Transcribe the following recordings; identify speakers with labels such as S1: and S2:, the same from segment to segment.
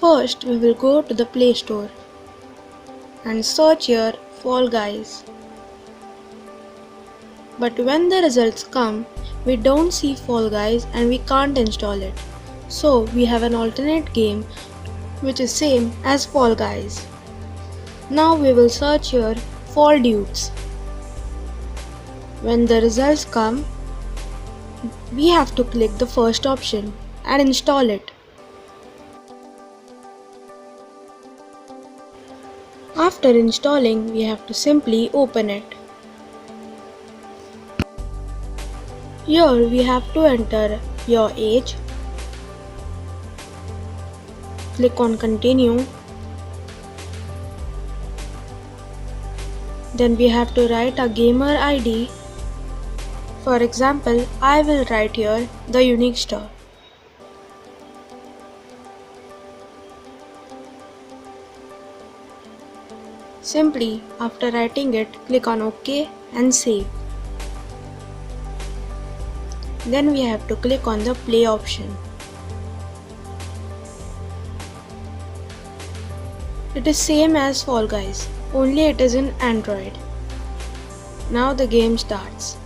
S1: First, we will go to the Play Store and search here Fall Guys. But when the results come, we don't see Fall Guys and we can't install it. So we have an alternate game which is same as Fall Guys. Now we will search here Fall Dudes. When the results come, we have to click the first option and install it. After installing, we have to simply open it. Here we have to enter your age. Click on continue. Then we have to write a gamer ID. For example, I will write here the unique star. Simply after writing it, click on OK and save. Then we have to click on the play option. It is same as Fall Guys, only it is in Android. Now the game starts.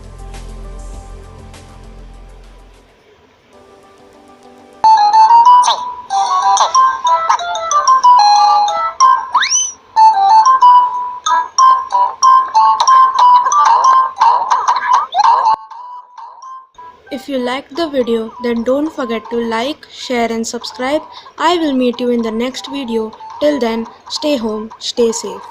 S1: If you liked the video, then don't forget to like, share and subscribe. I will meet you in the next video. Till then, stay home, stay safe.